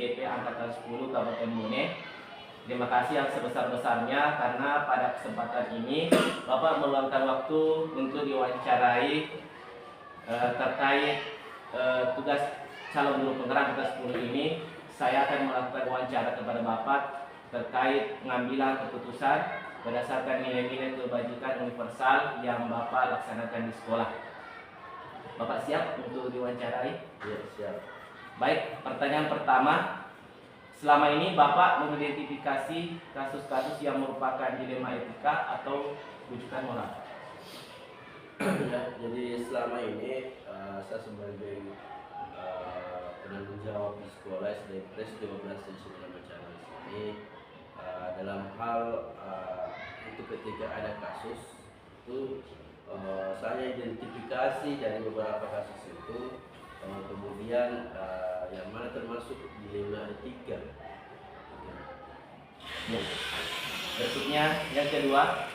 DP Angkatan 10 Kabupaten Bone. Terima kasih yang sebesar-besarnya karena pada kesempatan ini Bapak meluangkan waktu untuk diwawancarai terkait tugas calon guru penggerak Angkatan 10 ini. Saya akan melakukan wawancara kepada Bapak terkait pengambilan keputusan berdasarkan nilai-nilai kebajikan universal yang Bapak laksanakan di sekolah. Bapak siap untuk diwawancarai? Ya, siap. Baik, pertanyaan pertama. Selama ini Bapak mengidentifikasi kasus-kasus yang merupakan dilema etika atau rujukan moral? Ya, jadi selama ini saya sebagai penanggung jawab di sekolah SD Pres 12 dan 9 Macana di sini dalam hal itu ketika ada kasus itu saya identifikasi dari beberapa kasus itu kemudian yang mana termasuk dilema etika. Ya. Berikutnya yang kedua,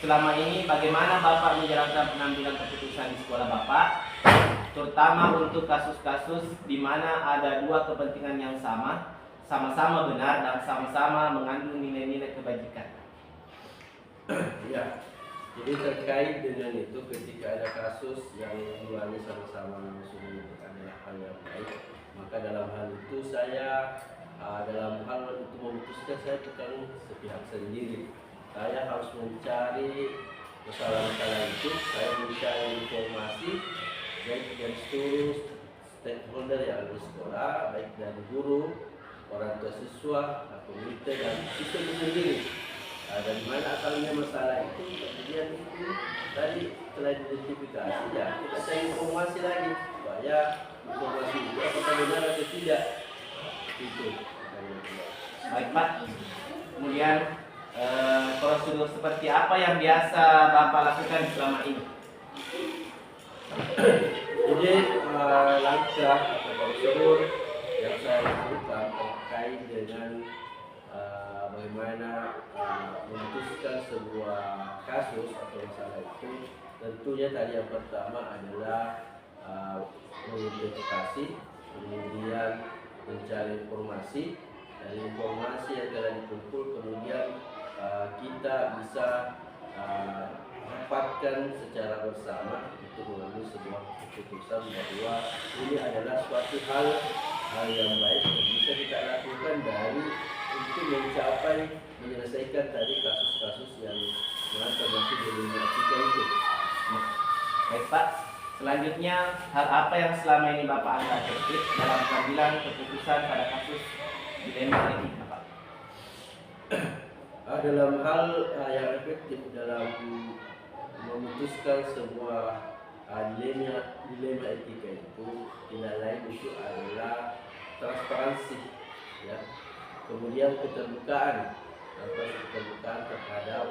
selama ini bagaimana Bapak menjalankan pengambilan keputusan di sekolah Bapak, terutama untuk kasus-kasus di mana ada dua kepentingan yang sama-sama benar dan sama-sama mengandung nilai-nilai kebajikan? Ya, jadi terkait dengan itu ketika ada kasus yang keduanya sama-sama langsung adalah hal yang baik, maka dalam hal itu saya dalam hal itu memutuskan saya bukan sepihak sendiri. Saya harus mencari masalah-masalah itu, saya mencari informasi baik dari seluruh stakeholder yang ada di sekolah, baik dari guru, orang tua siswa, komite dan siswa itu sendiri. Dari mana asalnya masalah itu, kemudian itu tadi setelah identifikasi ya kita cari informasi lagi supaya informasi itu apakah benar atau tidak. Itu. Baik Pak. Kemudian prosedur seperti apa yang biasa Bapak lakukan selama ini? Jadi langkah atau prosedur yang saya lakukan terkait dengan bagaimana memutuskan sebuah kasus atau masalah itu, tentunya tadi yang pertama adalah mengidentifikasi, kemudian mencari informasi. Dari informasi yang telah dikumpul, kemudian kita bisa dapatkan secara bersama untuk mengambil sebuah keputusan bahwa ini adalah suatu hal yang baik yang bisa kita lakukan dari untuk mencapai menyelesaikan tadi kasus-kasus yang termasuk dilema etika itu. Baik Pak. Selanjutnya, hal apa yang selama ini Bapak anggap efektif dalam pengambilan keputusan pada kasus dilema etika, Pak? Dalam hal yang efektif dalam memutuskan sebuah dilema etika itu tidak lain itu adalah transparansi, ya. Kemudian keterbukaan terhadap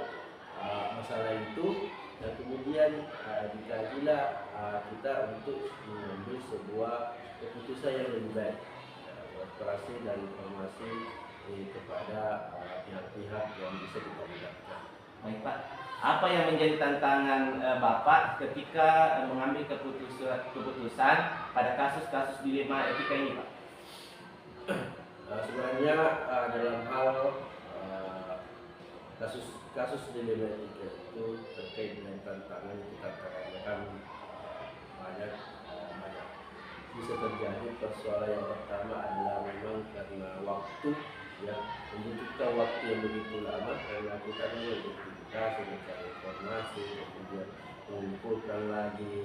masalah itu, dan kemudian dikajilah kita untuk mengambil sebuah keputusan yang lebih baik, transparansi dan informasi kepada pihak-pihak yang bisa kita libatkan. Baik Pak, apa yang menjadi tantangan Bapak ketika mengambil keputusan pada kasus-kasus dilema etika ini, Pak? Sebenarnya dalam hal kasus dilema etika itu terkait dengan tantangan kita kan banyak bisa terjadi. Persoalan yang pertama adalah memang karena waktu, ya, membutuhkan waktu yang begitu lama karena kita mengidentifikasi, mencari informasi, kemudian mengumpulkan lagi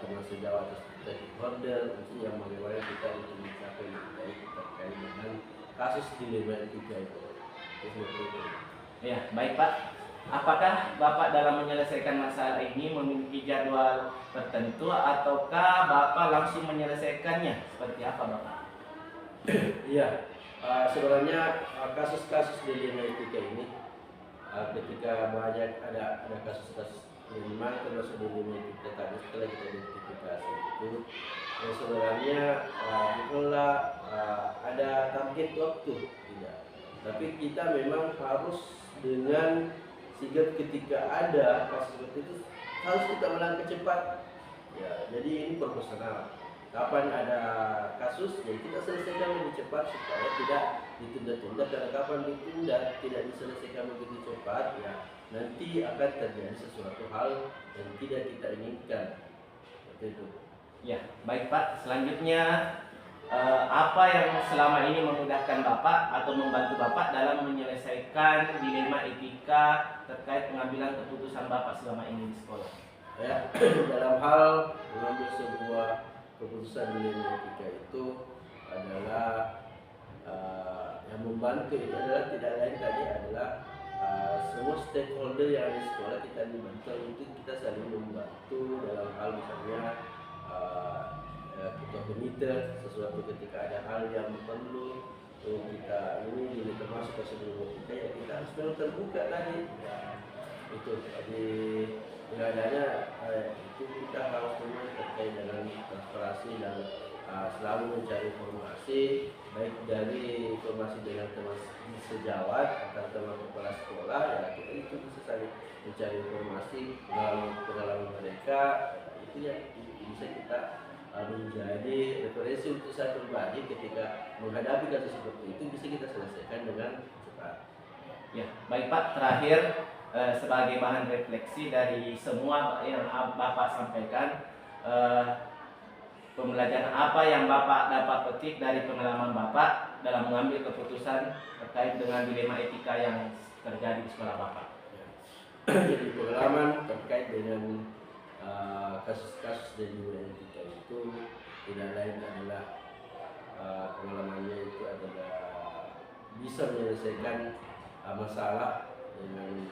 termasuk jawab atas stakeholder untuk yang bagaimana kita untuk mencapai lebih baik terkait dengan kasus dilema etika itu. Ya, baik Pak. Apakah Bapak dalam menyelesaikan masalah ini memiliki jadwal tertentu ataukah Bapak langsung menyelesaikannya? Seperti apa Bapak? Iya, sebenarnya kasus-kasus dilema etika ini ketika banyak ada kasus-kasus yang memang termasuk dilema etika tadi setelah kita identifikasi itu sebenarnya bukanlah ada target waktu, tidak. Tapi kita memang harus dengan sigap ketika ada kasus seperti itu harus kita melangkah cepat. Ya, jadi ini proporsional. kapan ada kasus, ya kita selesaikan lebih cepat supaya tidak ditunda-tunda. Karena kapan ditunda tidak diselesaikan begitu cepat, ya nanti akan terjadi sesuatu hal yang tidak kita inginkan. Seperti itu. Ya, baik Pak. Selanjutnya apa yang selama ini memudahkan Bapak atau membantu Bapak dalam menyelesaikan dilema etika terkait pengambilan keputusan Bapak selama ini di sekolah? Ya, dalam hal mengambil sebuah keputusan dilema etika itu adalah yang membantu itu adalah tidak lain tadi adalah semua stakeholder yang ada di sekolah kita dibantu untuk kita saling membantu dalam hal misalnya ketua komite sesuatu ketika ada hal yang perlu kita ini termasuk sebelum kita, ya kita harus memang terbuka tadi itu tadi dengan adanya itu kita harus memang terkait dengan transparansi dan selalu mencari informasi baik dari informasi dengan teman sejawat antar teman kepala sekolah, ya kita itu bisa saling mencari informasi pengalaman mereka, itu yang bisa kita menjadi referensi untuk saya pribadi ketika menghadapi kasus seperti itu, bisa kita selesaikan dengan cepat. Ya, baik Pak. Terakhir sebagai bahan refleksi dari semua yang Bapak sampaikan, pembelajaran apa yang Bapak dapat petik dari pengalaman Bapak dalam mengambil keputusan terkait dengan dilema etika yang terjadi di sekolah Bapak? Jadi pengalaman terkait dengan kasus-kasus dari dilema etika itu tidak lain adalah pengalamannya itu adalah bisa menyelesaikan masalah dengan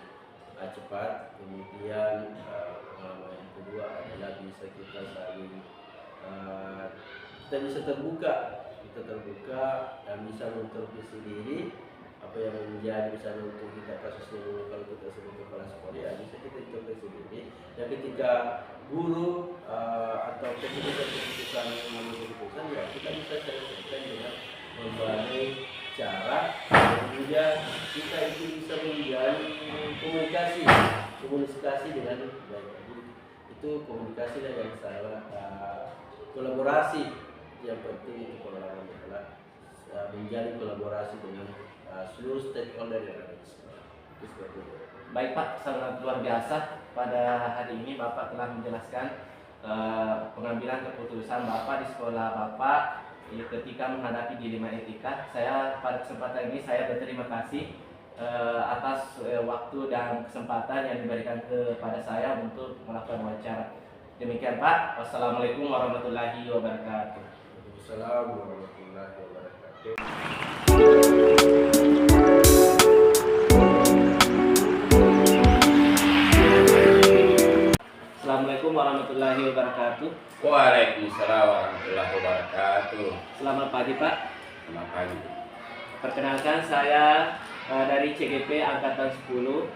cepat. Kemudian pengalaman yang kedua adalah bisa kita saling kita bisa terbuka dan bisa menginterogasi diri apa yang menjadi misalnya untuk kita kasusnya kalau kita sebagai kepala sekolah, ya bisa kita interogasi diri. Dan ketika guru atau keputusan mengambil keputusan, ya kita bisa selesaikan dengan berbagai cara, kemudian kita itu bisa menjalin komunikasi dengan baik. Jadi itu komunikasi dan yang salah kolaborasi yang penting itu pengalaman adalah menjalin kolaborasi dengan seluruh stakeholder yang ada di sekolah. Itu seperti itu. Baik Pak, sangat luar biasa pada hari ini Bapak telah menjelaskan pengambilan keputusan Bapak di sekolah Bapak ketika menghadapi dilema etika. Saya pada kesempatan ini saya berterima kasih atas waktu dan kesempatan yang diberikan kepada saya untuk melakukan wawancara. Demikian Pak. Wassalamualaikum warahmatullahi wabarakatuh. Waalaikumsalam warahmatullahi wabarakatuh. Assalamualaikum warahmatullahi wabarakatuh. Waalaikumsalam warahmatullahi wabarakatuh. Selamat pagi Pak. Selamat pagi. Perkenalkan saya dari CGP Angkatan 10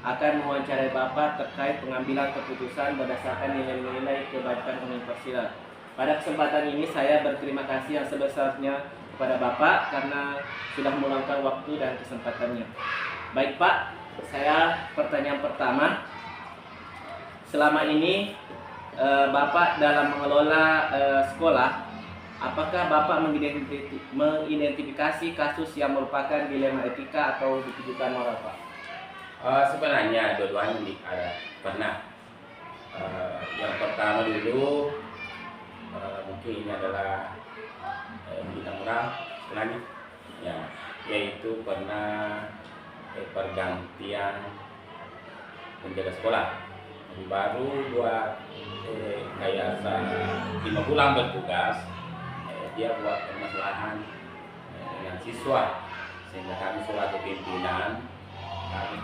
akan mewawancarai Bapak terkait pengambilan keputusan berdasarkan nilai-nilai kebajikan universal. Pada kesempatan ini saya berterima kasih yang sebesarnya kepada Bapak karena sudah meluangkan waktu dan kesempatannya. Baik Pak, saya pertanyaan pertama. Selama ini Bapak dalam mengelola sekolah, apakah Bapak mengidentifikasi kasus yang merupakan dilema etika atau ditujukan moral Pak? Sebenarnya dua-duanya ada pernah. Yang pertama dulu mungkin ini adalah bidang moral sekolahnya, ya, yaitu pernah pergantian penjaga sekolah. Baru buat kayak 5 bulan bertugas, dia buat permasalahan dengan siswa, sehingga kami selaku pimpinan kami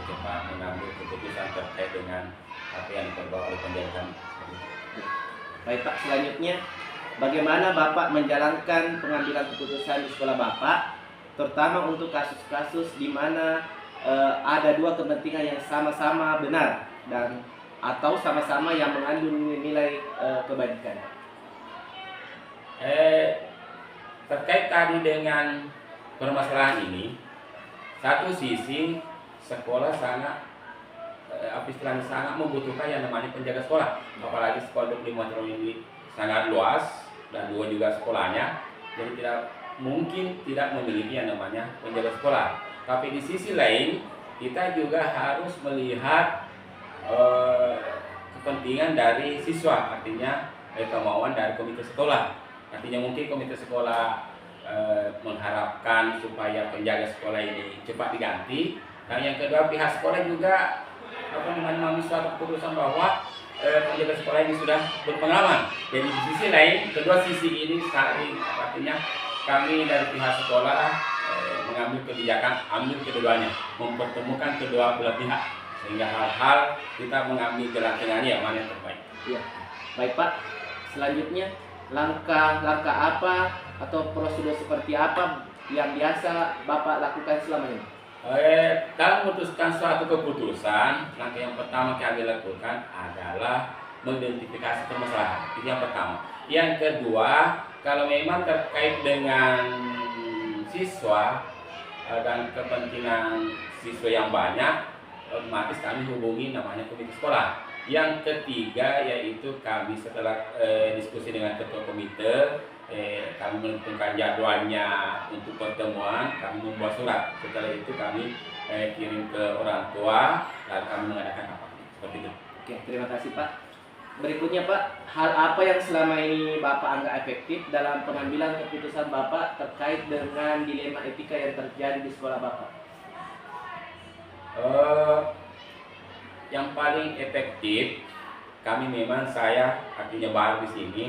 cepat mengambil keputusan terkait dengan apa yang diperbaiki oleh penjaga kami. Baik Pak, selanjutnya bagaimana Bapak menjalankan pengambilan keputusan di sekolah Bapak, terutama untuk kasus-kasus di mana ada dua kepentingan yang sama-sama benar dan atau sama-sama yang mengandung nilai kebajikan? Terkait tadi dengan permasalahan ini, satu sisi sekolah sangat sangat membutuhkan yang namanya penjaga sekolah, apalagi sekolah 25 tahun ini sangat luas, dan 2 juga sekolahnya. Jadi tidak mungkin tidak memiliki yang namanya penjaga sekolah. Tapi di sisi lain kita juga harus melihat kepentingan dari siswa, artinya kemauan dari komite sekolah. Artinya mungkin komite sekolah mengharapkan supaya penjaga sekolah ini cepat diganti. Dan yang kedua, pihak sekolah juga mengambil suatu keputusan bahwa penjaga sekolah ini sudah berpengalaman. Jadi di sisi lain, kedua sisi ini saling, artinya kami dari pihak sekolah mengambil kebijakan, ambil keduanya, mempertemukan kedua belah pihak, sehingga hal-hal kita mengambil jalan tengahnya yang mana yang terbaik. Iya. Baik Pak, selanjutnya langkah-langkah apa atau prosedur seperti apa yang biasa Bapak lakukan selama ini? Dalam memutuskan suatu keputusan, langkah yang pertama kami lakukan adalah mengidentifikasi permasalahan. Itu yang pertama. Yang kedua, kalau memang terkait dengan siswa dan kepentingan siswa yang banyak, otomatis kami hubungi namanya komite sekolah. Yang ketiga yaitu kami setelah diskusi dengan ketua komite, kami menentukan jadwalnya untuk pertemuan, kami membuat surat. Setelah itu kami kirim ke orang tua dan kami mengadakan apa seperti itu. Oke, terima kasih Pak. Berikutnya Pak, hal apa yang selama ini Bapak anggap efektif dalam pengambilan keputusan Bapak terkait dengan dilema etika yang terjadi di sekolah Bapak? Yang paling efektif, kami memang saya artinya baru di sini,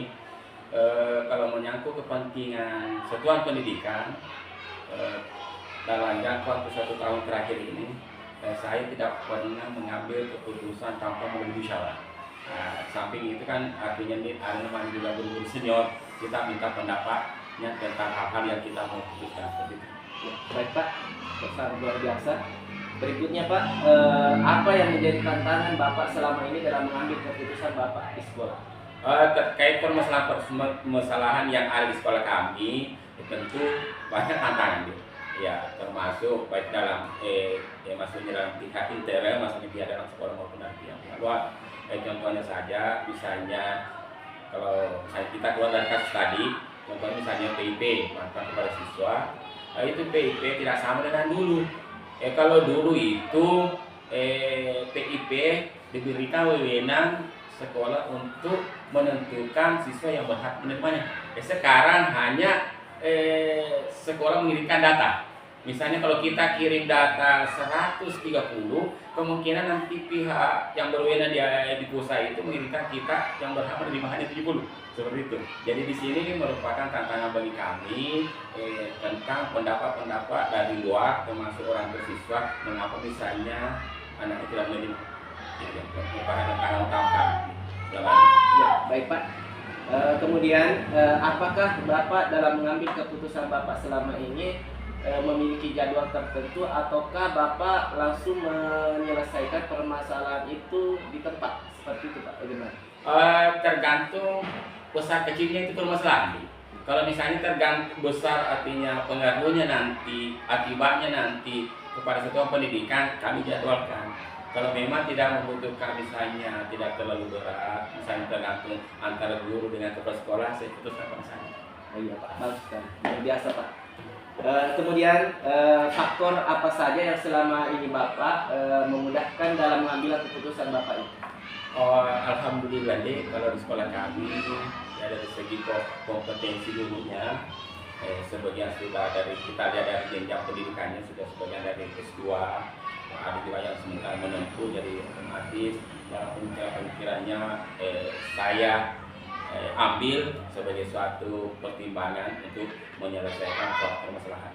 kalau menyangkut kepentingan satuan pendidikan dalam jangka waktu 1 tahun terakhir ini, saya tidak pernah mengambil keputusan tanpa melalui musyawarah. Samping itu kan artinya ada namanya juga guru-guru senior, kita minta pendapatnya tentang hal-hal yang kita mau putuskan seperti itu. Ya, baik Pak, pesan luar biasa. Berikutnya Pak, apa yang menjadi tantangan Bapak selama ini dalam mengambil keputusan Bapak di sekolah? Terkait permasalahan yang ada di sekolah kami, tentu banyak tantangan, ya, termasuk baik dalam maksudnya dalam pihak internal, maksudnya pihak dalam sekolah maupun dari pihak luar. Contohnya saja, misalnya kalau kita keluar dari kasus tadi, contohnya misalnya PIP, manfaat kepada siswa, itu PIP tidak sama dengan dulu. Kalau dulu itu PIP diberikan wewenang sekolah untuk menentukan siswa yang berhak menerimanya. Sekarang hanya sekolah mengirimkan data. Misalnya kalau kita kirim data 130, kemungkinan nanti pihak yang berwenang di pusat itu mengirimkan kita yang berhak menerima hanya 70. Seperti itu. Jadi di sini merupakan tantangan bagi kami tentang pendapat-pendapat dari luar, termasuk orang bersiswa, mengapa misalnya anak itu tidak menerima. Itu merupakan tantangan utama kami. Ya, baik Pak. Kemudian, apakah Bapak dalam mengambil keputusan Bapak selama ini memiliki jadwal tertentu, ataukah Bapak langsung menyelesaikan permasalahan itu di tempat? Seperti itu Pak, bagaimana? Tergantung besar kecilnya itu permasalahan. Kalau misalnya tergantung besar, artinya pengaruhnya nanti, akibatnya nanti kepada satuan pendidikan, kami jadwalkan. Kalau memang tidak membutuhkan, misalnya tidak terlalu berat, misalnya tergantung antara guru dengan kepala sekolah, saya putuskan pada saya. Oh iya Pak, bagus sekali, luar biasa Pak. Kemudian faktor apa saja yang selama ini Bapak memudahkan dalam mengambil keputusan Bapak itu? Alhamdulillah deh, kalau di sekolah kami ya dari segi kompetensi gurunya, sebagian sudah dari kita lihat dari jenjang pendidikannya sudah sebagian dari S2, ada juga yang sementara menempuh, jadi otomatis dalam pemikirannya saya ambil sebagai suatu pertimbangan untuk menyelesaikan suatu permasalahan.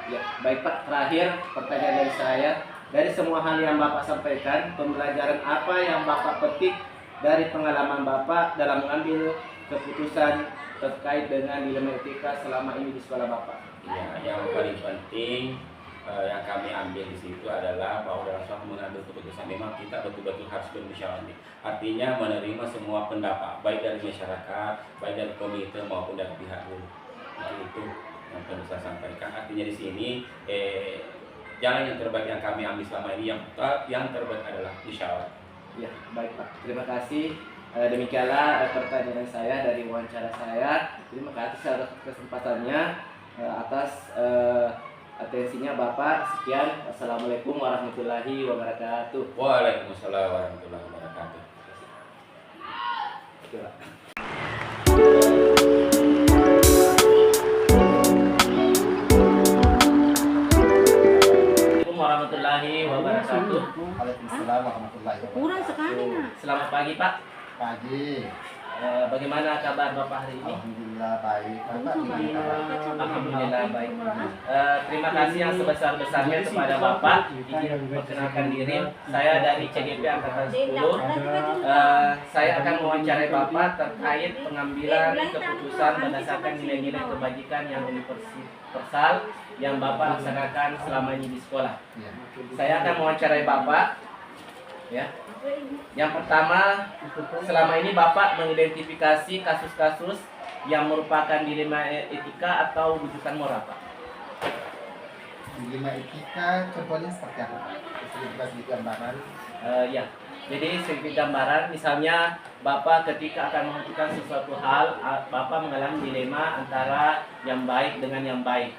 Ya, baik Pak. Terakhir pertanyaan dari saya, dari semua hal yang Bapak sampaikan, pembelajaran apa yang Bapak petik dari pengalaman Bapak dalam mengambil keputusan terkait dengan dilema etika selama ini di sekolah Bapak? Ya, yang paling penting yang kami ambil di situ adalah bahwa dalam suatu mengambil keputusan memang kita betul-betul harus bermusyawarah. Artinya menerima semua pendapat, baik dari masyarakat, baik dari komite maupun dari pihak guru. Itu yang perlu saya sampaikan. Artinya di sini jalan yang terbaik yang kami ambil selama ini, yang terbaik adalah musyawarah. Ya, baik Pak. Terima kasih Demikianlah pertanyaan saya dari wawancara saya. Terima kasih atas kesempatannya, atas atensinya Bapak. Sekian. Assalamualaikum warahmatullahi wabarakatuh. Waalaikumsalam warahmatullahi wabarakatuh. Oke, Pak. Assalamualaikum warahmatullahi wabarakatuh. Waalaikumsalam warahmatullahi Kurang sekali wabarakatuh. nak. Selamat pagi Pak. Pagi. Bagaimana kabar Bapak hari ini? Alhamdulillah baik. Bapak gimana kabar? Alhamdulillah baik. Terima kasih yang sebesar-besarnya kepada Bapak. Izin perkenalkan diri. Saya dari CGP Angkatan 10. Saya akan mewawancarai Bapak terkait pengambilan keputusan berdasarkan nilai-nilai kebajikan yang universal yang Bapak laksanakan selama ini di sekolah. Ya. Saya akan mewawancarai Bapak. Ya. Yang pertama, selama ini Bapak mengidentifikasi kasus-kasus yang merupakan dilema etika atau rujukan moral, Pak. Dilema etika contohnya seperti apa? Sedikit gambaran. Ya, jadi sedikit gambaran, misalnya Bapak ketika akan menentukan sesuatu hal, Bapak mengalami dilema antara yang baik dengan yang baik.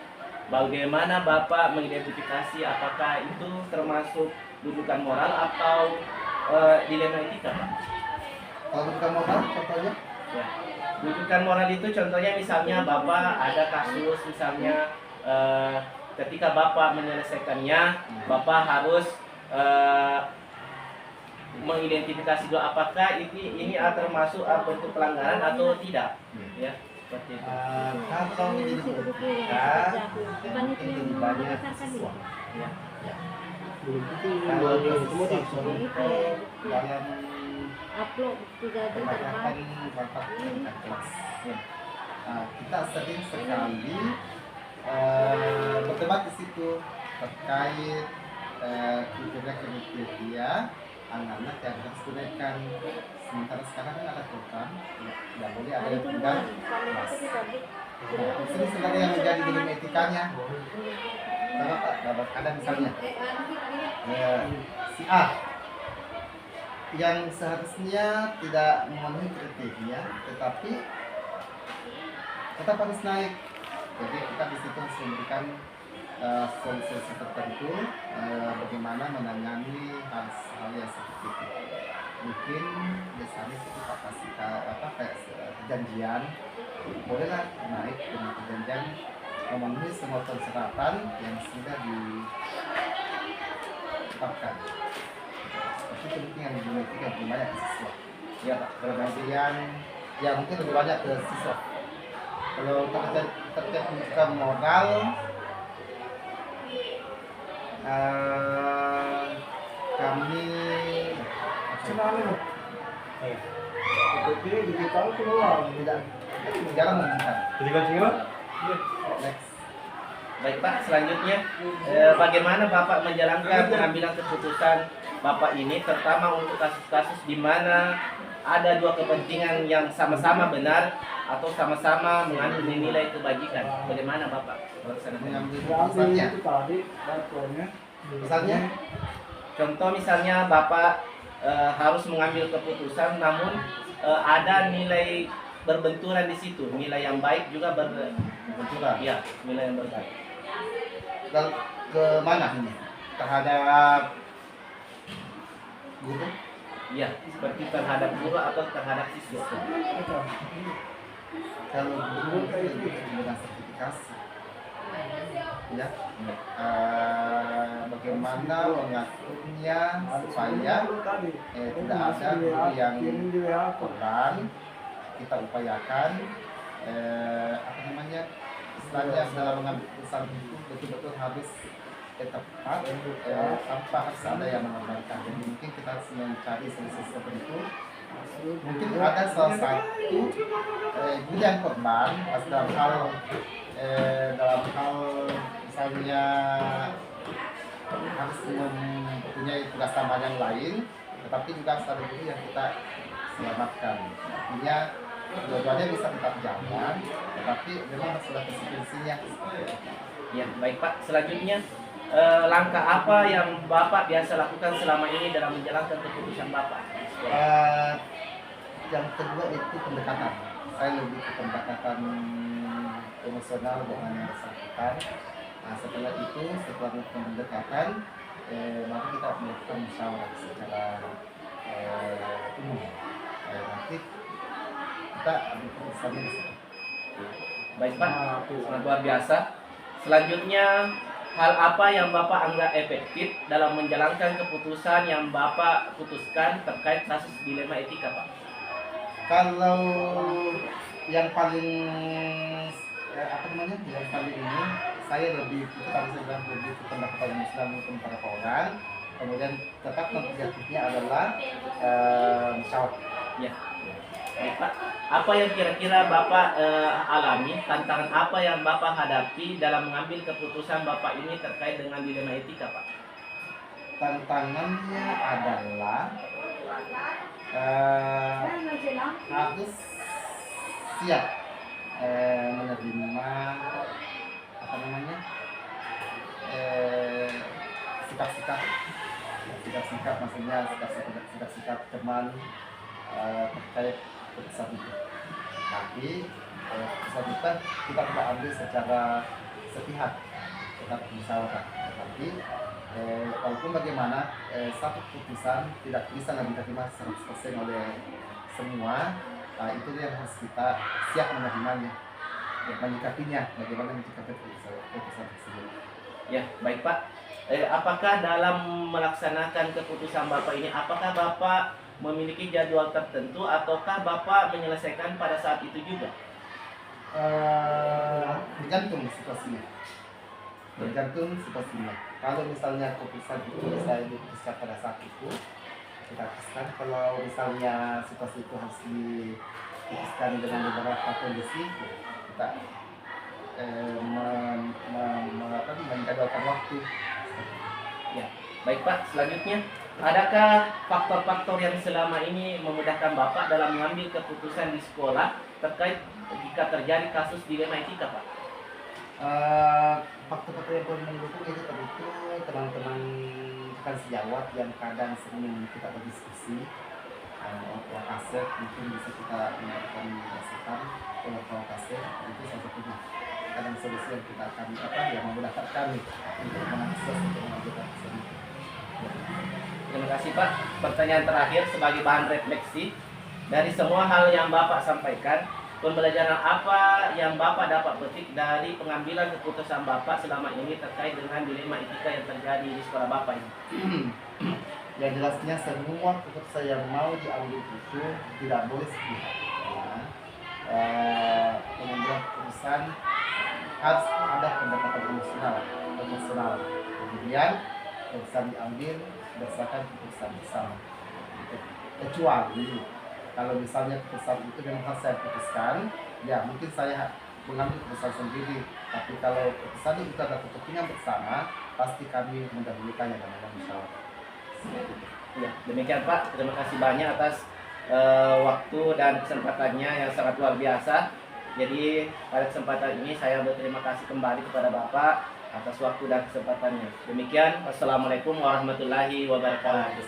Bagaimana Bapak mengidentifikasi apakah itu termasuk rujukan moral atau dilema etika, Pak? Kalau bukan moral contohnya? Ya. Rujukan moral itu contohnya misalnya Bapak ada kasus misalnya ketika Bapak menyelesaikannya, Bapak harus mengidentifikasi dulu apakah ini termasuk bentuk pelanggaran atau tidak, ya seperti itu. Kalau ini banyak siswa. Ya. Kalau siswa dalam Upload tiga kebanyakan rapat tingkat kelas. Kita sering sekali berdebat di situ terkait kriteria anak-anak yang harus dinaikkan. Sementara sekarang kan ada program tidak boleh ada yang tinggal kelas. Nah, ini sebenarnya yang menjadi dilema etikanya. Karena Pak, ada misalnya si A yang seharusnya tidak memenuhi kriteria, tetapi tetap harus naik. Jadi kita di situ harus memberikan solusi tertentu bagaimana menangani hal yang seperti itu. Mungkin misalnya kita kasih kayak perjanjian, bolehlah naik dengan perjanjian memenuhi semua persyaratan yang sudah ditetapkan. Itu penting yang lebih banyak ke siswa. Ya, Pak. Kemudian ya mungkin lebih banyak ke siswa. Kalau terkait pendidikan moral, kami jarang menunjukkan. Next. Baik Pak, selanjutnya bagaimana Bapak menjalankan pengambilan keputusan Bapak ini, terutama untuk kasus-kasus di mana ada dua kepentingan yang sama-sama benar atau sama-sama mengandung nilai kebajikan. Bagaimana Bapak melaksanakan? Mengambil keputusannya. Misalnya, Contoh misalnya Bapak harus mengambil keputusan, namun ada nilai berbenturan di situ, nilai yang baik juga benturan. ya, nilai yang berbaik. Dan ke mana ini? Terhadap guru? Ya, seperti terhadap guru atau terhadap siswa. Kalau guru dengan sertifikasi, ya, bagaimana mengaturnya supaya tidak ada guru yang korban. Kita upayakan istilahnya dalam mengambil keputusan itu betul-betul harus tepat, tanpa harus ada yang mengorbankan. Jadi mungkin kita harus mencari solusi seperti itu. Mungkin ada salah satu guru yang korban dalam hal misalnya harus mempunyai tugas tambahan yang lain, tetapi juga harus ada guru yang kita selamatkan. Artinya dua-duanya bisa tetap jalan, tetapi memang harus ada konsekuensinya. Ya, baik Pak. Selanjutnya langkah apa yang Bapak biasa lakukan selama ini dalam menjalankan keputusan Bapak? yang kedua itu pendekatan. Saya lebih ke pendekatan emosional dengan yang bersangkutan. Nah, setelah itu, setelah melakukan pendekatan, mari kita melakukan musyawarah secara umum. Nanti kita ambil keputusannya di situ. Baik Pak, sangat luar biasa. Selanjutnya, hal apa yang Bapak anggap efektif dalam menjalankan keputusan yang Bapak putuskan terkait kasus dilema etika, Pak? Kalau yang paling yang paling ini, saya lebih itu tadi saya bilang lebih ke pendekatan Islam untuk para orang. Kemudian tetap objektifnya adalah musyawarah. Ya. Baik Pak, apa yang kira-kira Bapak alami, tantangan apa yang Bapak hadapi dalam mengambil keputusan Bapak ini terkait dengan dilema etika, Pak? Tantangannya adalah harus siap menerima sikap-sikap maksudnya sikap-sikap teman terkait keputusan itu. Tapi keputusan itu kita tidak ambil secara sepihak, tetap musyawarah. Tapi walaupun bagaimana satu keputusan tidak bisa diterima 100% oleh semua, itu yang harus kita siap menerimanya, menyikapinya, bagaimana menyikapi keputusan tersebut. Ya, baik Pak. Apakah dalam melaksanakan keputusan Bapak ini, apakah Bapak memiliki jadwal tertentu ataukah Bapak menyelesaikan pada saat itu juga? Tergantung situasinya. Kalau misalnya keputusan itu saya diputuskan pada saat itu, kita putuskan. Kalau misalnya situasi itu harus diputuskan dengan beberapa kondisi, kita menjadwalkan waktu. Ya, baik Pak. Selanjutnya, adakah faktor-faktor yang selama ini memudahkan Bapak dalam mengambil keputusan di sekolah terkait jika terjadi kasus dilema etika, Pak? Faktor-faktor yang paling mendukung itu tentu teman-teman rekan sejawat yang kadang sering kita berdiskusi. Kalau kaset mungkin bisa kita melakukan masukan kalau kaset itu salah satunya. Kadang solusi yang kita akan yang memudahkan kami untuk mengakses untuk mengambil tersebut. Terima kasih Pak. Pertanyaan terakhir sebagai bahan refleksi dari semua hal yang Bapak sampaikan, pembelajaran apa yang Bapak dapat petik dari pengambilan keputusan Bapak selama ini terkait dengan dilema etika yang terjadi di sekolah Bapak ini? Yang jelasnya semua keputusan yang mau diambil itu tidak boleh sepihak. Pengambilan keputusan harus ada pendekatan emosional. Kemudian keputusan diambil berdasarkan keputusan bersama. Kecuali kalau misalnya keputusan itu memang harus saya putuskan, ya mungkin saya mengambil keputusan sendiri. Tapi kalau keputusan itu ada kepentingan bersama, pasti kami mendahulukannya dalam musyawarah. Ya, demikian Pak. Terima kasih banyak atas waktu dan kesempatannya yang sangat luar biasa. Jadi pada kesempatan ini saya berterima kasih kembali kepada Bapak atas waktu dan kesempatannya. Demikian, wassalamualaikum warahmatullahi wabarakatuh.